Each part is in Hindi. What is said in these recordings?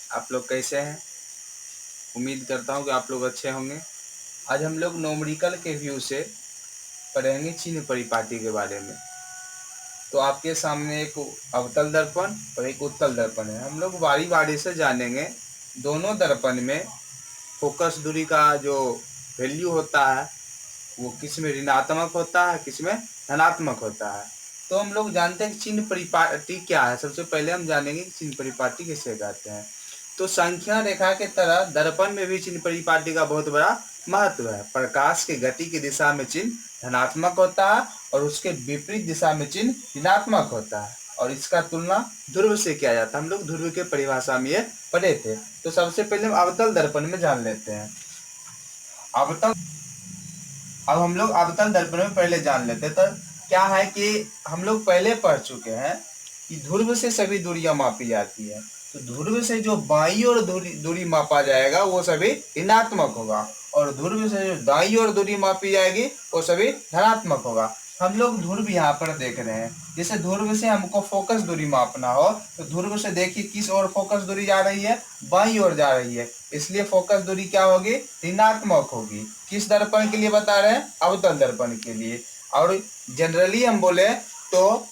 आप लोग कैसे हैं? उम्मीद करता हूँ कि आप लोग अच्छे होंगे। आज हम लोग न्यूमेरिकल के व्यू से पढ़ेंगे चिन्ह परिपाटी के बारे में। तो आपके सामने एक अवतल दर्पण और एक उत्तल दर्पण है। हम लोग बारी बारी से जानेंगे दोनों दर्पण में फोकस दूरी का जो वैल्यू होता है वो किस में ऋणात्मक होता है, किस में धनात्मक होता है। तो हम लोग जानते हैं कि चिन्ह परिपाटी क्या है। सबसे पहले हम जानेंगे कि चिन्ह परिपाटी किसे कहते हैं। तो संख्या रेखा के तरह दर्पण में भी चिन्ह परिपाटी का बहुत बड़ा महत्व है। प्रकाश की गति की दिशा में चिन्ह धनात्मक होता है और उसके विपरीत दिशा में चिन्ह ऋणात्मक होता है, और इसका तुलना ध्रुव से किया जाता है। हम लोग ध्रुव के परिभाषा में ये पढ़े थे। तो सबसे पहले हम अवतल दर्पण में जान लेते हैं। अब हम लोग अवतल दर्पण में पहले जान लेते हैं। तो क्या है कि हम लोग पहले पढ़ चुके हैं कि ध्रुव से सभी दूरियां मापी जाती है। तो ध्रुव से जो बाईं ओर दूरी मापा जाएगा वो सभी ऋणात्मक होगा, और ध्रुव से जो दाईं ओर दूरी मापी जाएगी वो सभी धनात्मक होगा। हम लोग ध्रुव यहाँ पर देख रहे हैं। जैसे ध्रुव से हमको फोकस दूरी मापना हो तो ध्रुव से देखिए किस ओर फोकस दूरी जा रही है, बाईं ओर जा रही है, इसलिए फोकस दूरी क्या होगी, ऋणात्मक होगी। किस दर्पण के लिए बता रहे हैं, अवतल दर्पण के लिए। और जनरली हम बोले तो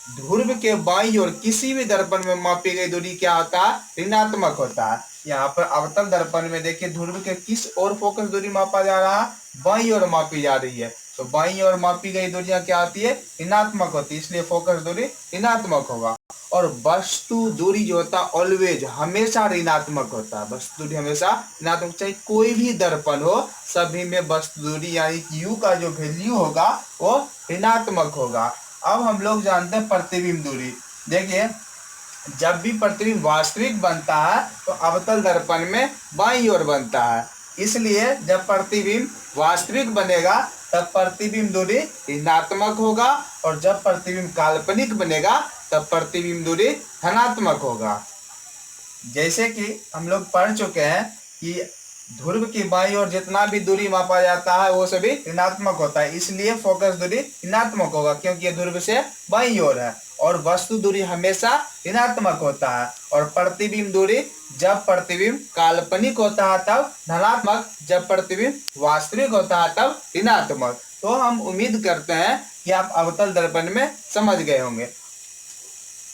ध्रुव के बाईं ओर किसी भी दर्पण में मापी गई दूरी क्या होता है, ऋणात्मक होता है। यहाँ पर अवतल दर्पण में देखिए ध्रुव के किस ओर फोकस दूरी मापा जा रहा है, बाईं ओर मापी जा रही है। तो बाईं ओर मापी गई दूरियां क्या होती है, ऋणात्मक होती है, इसलिए फोकस दूरी ऋणात्मक होगा। और वस्तु दूरी जो होता है ऑलवेज हमेशा ऋणात्मक होता है। वस्तु दूरी हमेशा ऋणात्मक, चाहे कोई भी दर्पण हो सभी में वस्तु दूरी यानी यू का जो वैल्यू होगा वो ऋणात्मक होगा। अब हम लोग जानते हैं प्रतिबिंब दूरी। देखिए जब भी प्रतिबिंब वास्तविक बनता है तो अवतल दर्पण में बाईं ओर बनता है, इसलिए जब प्रतिबिंब वास्तविक बनेगा तब प्रतिबिंब दूरी ऋणात्मक होगा, और जब प्रतिबिंब काल्पनिक बनेगा तब प्रतिबिंब दूरी धनात्मक होगा। जैसे कि हम लोग पढ़ चुके हैं कि ध्रुव की बाईं ओर जितना भी दूरी मापा जाता है वो सभी ऋणात्मक होता है, इसलिए फोकस दूरी ऋणात्मक होगा क्योंकि ये ध्रुव से बाईं ओर है। और वस्तु दूरी हमेशा ऋणात्मक होता है, और प्रतिबिंब दूरी जब प्रतिबिंब काल्पनिक होता है तब धनात्मक, जब प्रतिबिंब वास्तविक होता है तब ऋणात्मक। तो हम उम्मीद करते हैं कि आप अवतल दर्पण में समझ गए होंगे।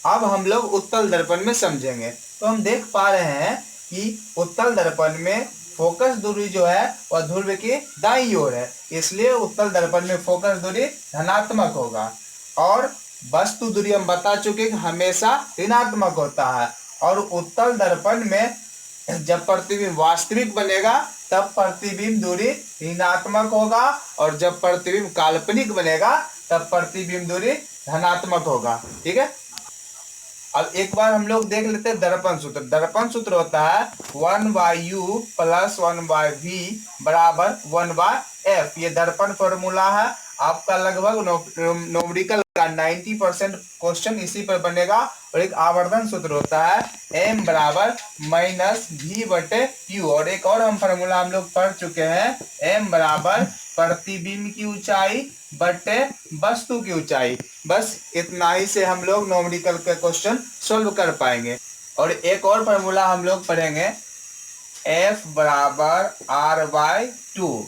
अब हम लोग उत्तल दर्पण में समझेंगे। तो हम देख पा रहे हैं कि उत्तल दर्पण में फोकस दूरी जो है वह ध्रुव की दाईं ओर है, इसलिए उत्तल दर्पण में फोकस दूरी धनात्मक होगा। और वस्तु दूरी हम बता चुके कि हमेशा ऋणात्मक होता है। और उत्तल दर्पण में जब प्रतिबिंब वास्तविक बनेगा तब प्रतिबिंब दूरी ऋणात्मक होगा, और जब प्रतिबिंब काल्पनिक बनेगा तब प्रतिबिंब दूरी धनात्मक होगा। ठीक है। अब एक बार हम लोग देख लेते हैं दर्पण सूत्र। दर्पण सूत्र होता है 1/u + 1/v बराबर 1/f। ये दर्पण फॉर्मूला है। आपका लगभग न्यूमेरिकल का 90% क्वेश्चन इसी पर बनेगा। और एक आवर्धन सूत्र होता है m बराबर -v/u। और एक और हम फॉर्मूला हम लोग पढ़ चुके हैं, m बराबर प्रतिबिंब की ऊंचाई बटे वस्तु की ऊंचाई। बस इतना ही से हम लोग न्यूमेरिकल के क्वेश्चन सॉल्व कर पाएंगे। और एक और फॉर्मूला हम लोग पढ़ेंगे, F बराबर r/2,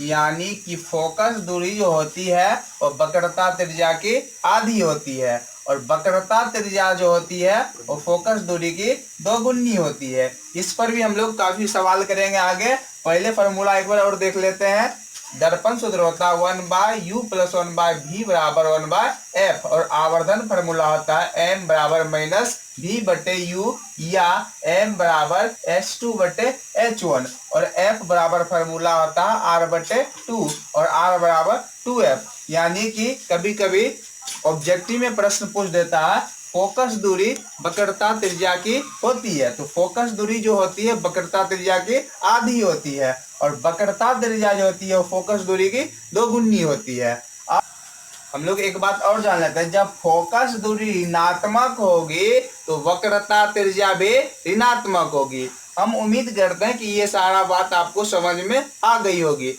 यानी कि फोकस दूरी जो होती है वो वक्रता त्रिज्या की आधी होती है, और वक्रता त्रिज्या जो होती है वो फोकस दूरी की दोगुनी होती है। इस पर भी हम लोग काफी सवाल करेंगे आगे। पहले फॉर्मूला एक बार और देख लेते हैं। दर्पण सूत्र होता है 1/u + 1/v बराबर 1/f। और आवर्धन फॉर्मूला होता है m बराबर -v/u या m बराबर h2/h1। और f बराबर फॉर्मूला होता है r/2 और r बराबर 2f। यानी कि कभी कभी ऑब्जेक्टिव में प्रश्न पूछ देता है फोकस दूरी वक्रता त्रिज्या की होती है, तो फोकस दूरी जो होती है वक्रता त्रिज्या की आधी होती है, और वक्रता त्रिज्या जो होती है वो फोकस दूरी की दोगुनी होती है। अब हम लोग एक बात और जान लेते हैं, जब फोकस दूरी ऋणात्मक होगी तो वक्रता त्रिज्या भी ऋणात्मक होगी। हम उम्मीद करते हैं कि ये सारा बात आपको समझ में आ गई होगी।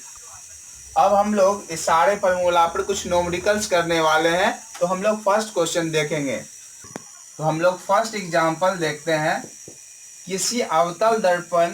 अब हम लोग इस सारे फॉर्मूला पर कुछ न्यूमेरिकल्स करने वाले हैं। तो हम लोग फर्स्ट क्वेश्चन देखेंगे। तो हम लोग फर्स्ट एग्जांपल देखते हैं। किसी अवतल दर्पण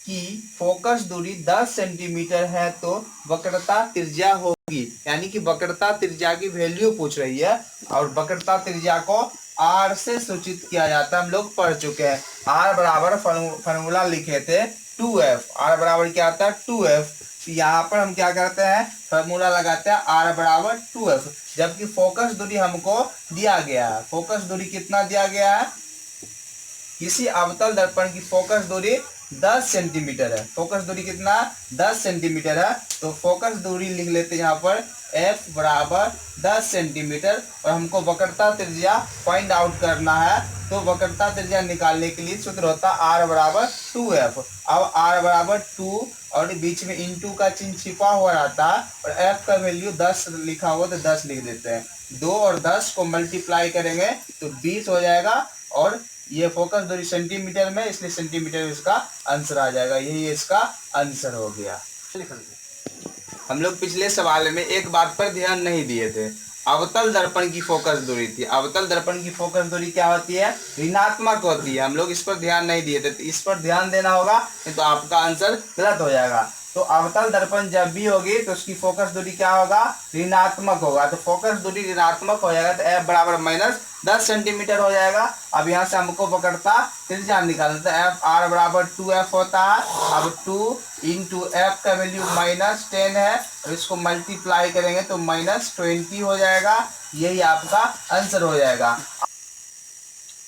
की फोकस दूरी 10 सेंटीमीटर है तो वक्रता त्रिज्या होगी, यानी कि वक्रता त्रिज्या की वैल्यू पूछ रही है और वक्रता त्रिज्या को आर से सूचित किया जाता है। हम लोग पढ़ चुके हैं। आर बराबर फॉर्मूला लिखे थे 2f। आर बराबर क्या आता है 2f। यहाँ पर हम क्या करते हैं, फॉर्मूला लगाते हैं आर बराबर 2f, जबकि फोकस दूरी हमको दिया गया है। फोकस दूरी कितना दिया गया है, किसी अवतल दर्पण की फोकस दूरी 10 सेंटीमीटर है। फोकस दूरी कितना 10 सेंटीमीटर है, तो फोकस दूरी लिख लेते हैं यहाँ पर f बराबर 10 सेंटीमीटर और हमको वक्रता त्रिज्या फाइंड आउट करना है। तो वक्रता त्रिज्या निकालने के लिए सूत्र होता है r बराबर 2f। अब r बराबर 2 और बीच में इंटू का चिन्ह छिपा हुआ रहता है और f का वैल्यू 10 लिखा हुआ तो 10 लिख देते हैं। 2 और 10 को मल्टीप्लाई करेंगे तो 20 हो जाएगा और ये फोकस दूरी सेंटीमीटर में, इसलिए सेंटीमीटर में इसका आंसर आ जाएगा। यही इसका आंसर हो गया। हम लोग पिछले सवाल में एक बात पर ध्यान नहीं दिए थे, अवतल दर्पण की फोकस दूरी थी। अवतल दर्पण की फोकस दूरी क्या होती है, ऋणात्मक होती है। हम लोग इस पर ध्यान नहीं दिए थे, तो इस पर ध्यान देना होगा, नहीं तो आपका आंसर गलत हो जाएगा। तो अवतल दर्पण जब भी होगी तो उसकी फोकस दूरी क्या होगा, ऋणात्मक होगा। तो फोकस दूरी ऋणात्मक हो जाएगा तो f बराबर माइनस 10 सेंटीमीटर हो जाएगा। अब यहाँ से हमको वक्रता त्रिज्या निकालना, तो f r बराबर 2f होता है। अब 2 इंटू एफ का वैल्यू -10 है और इसको मल्टीप्लाई करेंगे तो -20 हो जाएगा। यही आपका आंसर हो जाएगा।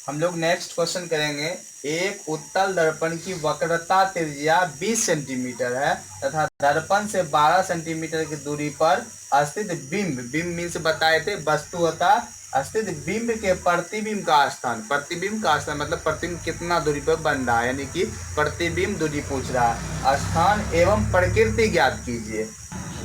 हम लोग नेक्स्ट क्वेश्चन करेंगे। एक उत्तल दर्पण की वक्रता त्रिज्या 20 सेंटीमीटर है तथा दर्पण से 12 सेंटीमीटर की दूरी पर स्थित बिंब, बिंब मीन्स बताए थे वस्तु होता, स्थित बिंब के प्रतिबिंब का स्थान, प्रतिबिंब का स्थान मतलब प्रतिबिंब कितना दूरी पर बन रहा है, यानी कि प्रतिबिंब दूरी पूछ रहा है। स्थान एवं प्रकृति ज्ञात कीजिए।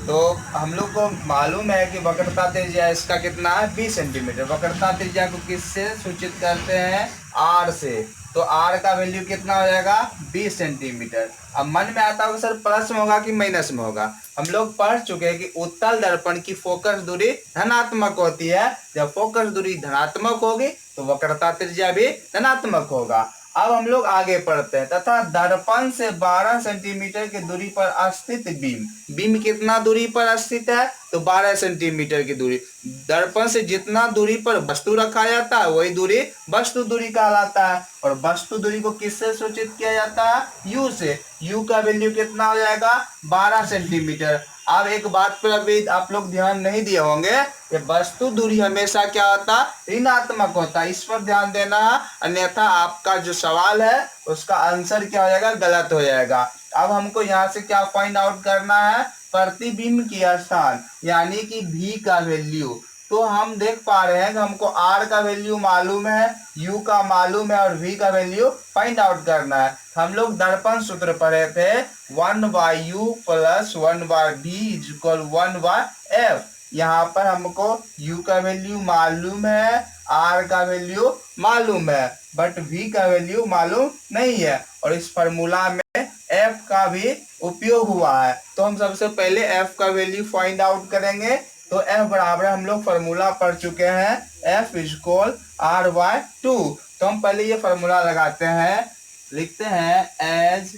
तो हम लोग को मालूम है कि वक्रता त्रिज्या इसका कितना है 20 सेंटीमीटर। वक्रता त्रिज्या को किससे सूचित करते हैं, आर से। तो आर का वैल्यू कितना हो जाएगा 20 सेंटीमीटर। अब मन में आता होगा सर प्लस में होगा कि माइनस में होगा। हम लोग पढ़ चुके हैं कि उत्तल दर्पण की फोकस दूरी धनात्मक होती है। जब फोकस दूरी धनात्मक होगी तो वक्रता त्रिज्या भी धनात्मक होगा। अब हम लोग आगे पढ़ते हैं। तथा दर्पण से 12 सेंटीमीटर की दूरी पर स्थित बीम, बीम कितना दूरी पर स्थित है तो 12 सेंटीमीटर की दूरी। दर्पण से जितना दूरी पर वस्तु रखा जाता है वही दूरी वस्तु दूरी कहलाता है। और वस्तु दूरी को किससे सूचित किया जाता है, u से। u का वैल्यू कितना हो जाएगा 12 सेंटीमीटर। अब एक बात पर अभी आप लोग ध्यान नहीं दिए होंगे कि वस्तु दूरी हमेशा क्या होता है, ऋणात्मक होता है। इस पर ध्यान देना है, अन्यथा आपका जो सवाल है उसका आंसर क्या हो जाएगा, गलत हो जाएगा। अब हमको यहाँ से क्या फाइंड आउट करना है, प्रतिबिंब की स्थान यानी कि v का वैल्यू। तो हम देख पा रहे हैं कि हमको r का वैल्यू मालूम है, u का मालूम है और v का वैल्यू फाइंड आउट करना है। हम लोग दर्पण सूत्र पढ़े थे 1/u plus 1/v is equal 1/f। यहाँ पर हमको u का वैल्यू मालूम है, r का वैल्यू मालूम है, बट v का वैल्यू मालूम नहीं है। और इस फॉर्मूला में f का भी उपयोग हुआ है। तो हम सबसे पहले f का वैल्यू फाइंड आउट करेंगे। तो f बराबर हम लोग फॉर्मूला पढ़ चुके हैं, f इज इक्वल r/2। तो हम पहले ये फॉर्मूला लगाते हैं, लिखते हैं एज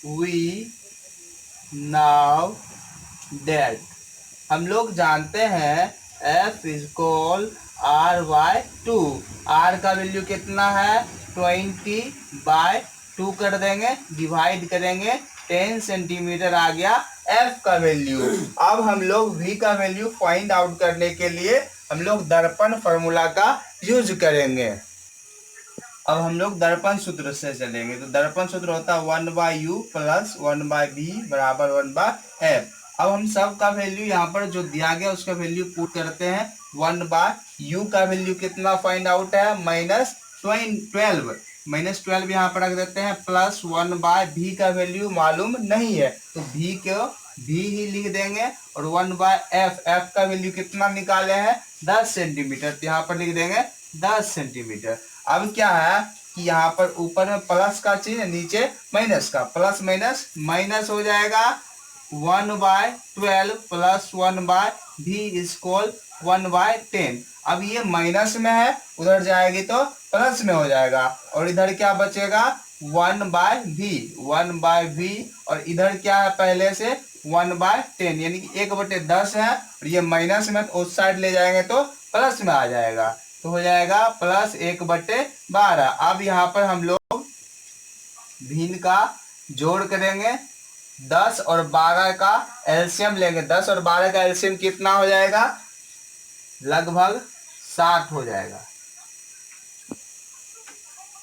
वी नाउ दैट। हम लोग जानते हैं f is equal r/2। r का वैल्यू कितना है 20/2 कर देंगे, डिवाइड करेंगे 10 सेंटीमीटर आ गया f का वैल्यू। अब हम लोग v का वैल्यू फाइंड आउट करने के लिए हम लोग दर्पण फॉर्मूला का यूज करेंगे। अब हम लोग दर्पण सूत्र से चलेंगे। तो दर्पण सूत्र होता है 1/u प्लस 1/v बराबर 1/f। अब हम सब का वैल्यू यहाँ पर जो दिया गया उसका वैल्यू पुट करते हैं। 1/u का वैल्यू कितना फाइंड आउट है -12, -12 यहाँ पर रख देते हैं, प्लस 1/v का वैल्यू मालूम नहीं है तो v को v ही लिख देंगे। और 1/f, f का वैल्यू कितना निकाले हैं 10 सेंटीमीटर, तो यहाँ पर लिख देंगे 10 सेंटीमीटर। अब क्या है कि यहाँ पर ऊपर में प्लस का चिन्ह, नीचे माइनस का, प्लस माइनस माइनस हो जाएगा। 1/12 प्लस 1/v इज इक्वल 1/10। अब ये माइनस में है, उधर जाएगी तो प्लस में हो जाएगा और इधर क्या बचेगा 1/v और इधर क्या है पहले से 1/10 यानी कि 1/10 है और ये माइनस में तो उस साइड ले जाएंगे तो प्लस में आ जाएगा, तो हो जाएगा प्लस 1/12। अब यहाँ पर हम लोग भिन्न का जोड़ करेंगे, 10 और 12 का एलसीएम लेंगे। 10 और 12 का एलसीएम कितना हो जाएगा, लगभग 60 हो जाएगा।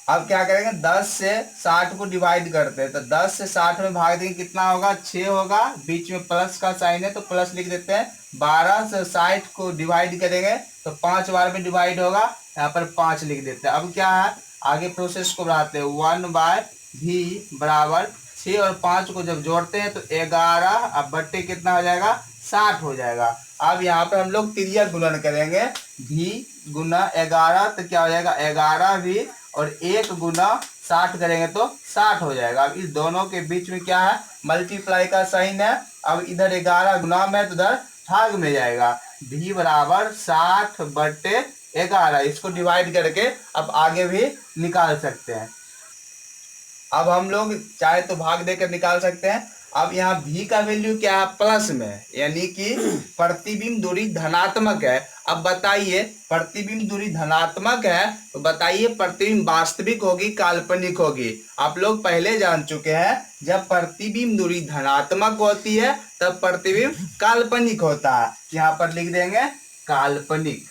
अब क्या करेंगे, 10 से 60 को डिवाइड करते हैं, तो 10 से 60 में भाग देंगे कितना होगा, 6 होगा, बीच में प्लस का साइन है तो प्लस लिख देते हैं। 12 से 60 को डिवाइड करेंगे तो 5 बार में डिवाइड होगा, यहाँ पर 5 लिख देते हैं। अब क्या है, आगे प्रोसेस को बढ़ाते हैं। 1/v बराबर 6 और 5 को जब जोड़ते हैं तो 11, अब बट्टे कितना हो जाएगा, 60 हो जाएगा। अब यहाँ पर हम लोग त्रिया गुणन करेंगे, v गुना 11 तो क्या हो जाएगा 11v और 1 गुना 60 करेंगे तो 60 हो जाएगा। अब इस दोनों के बीच में क्या है, मल्टीप्लाई का साइन है। अब इधर 11 गुना में तो उधर भाग में जाएगा। v बराबर 60/11, इसको डिवाइड करके अब आगे भी निकाल सकते हैं। अब हम लोग चाहे तो भाग देकर निकाल सकते हैं। अब यहाँ v का वैल्यू क्या है, प्लस में, यानी कि प्रतिबिंब दूरी धनात्मक है। अब बताइए प्रतिबिंब दूरी धनात्मक है तो बताइए प्रतिबिंब वास्तविक होगी काल्पनिक होगी। आप लोग पहले जान चुके हैं जब प्रतिबिंब दूरी धनात्मक होती है तब प्रतिबिंब काल्पनिक होता है। यहाँ पर लिख देंगे काल्पनिक,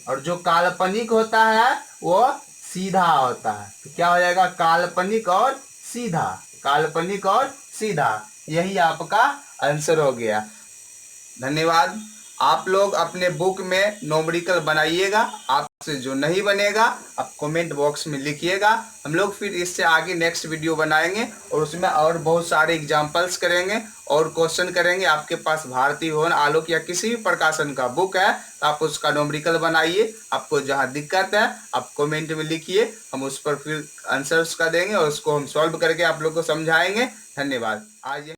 और जो काल्पनिक होता है वो सीधा होता है। तो क्या हो जाएगा, काल्पनिक और सीधा, काल्पनिक और सीधा, यही आपका आंसर हो गया। धन्यवाद। आप लोग अपने बुक में न्यूमेरिकल बनाइएगा, आपसे जो नहीं बनेगा आप कमेंट बॉक्स में लिखिएगा। हम लोग फिर इससे आगे नेक्स्ट वीडियो बनाएंगे और उसमें और बहुत सारे एग्जाम्पल्स करेंगे और क्वेश्चन करेंगे। आपके पास भारतीय भवन आलोक या किसी भी प्रकाशन का बुक है तो आप उसका न्यूमेरिकल बनाइए। आपको जहां दिक्कत है आप कमेंट में लिखिए, हम उस पर फिर आंसर उसका देंगे और उसको हम सॉल्व करके आप लोग को समझाएंगे। धन्यवाद। आज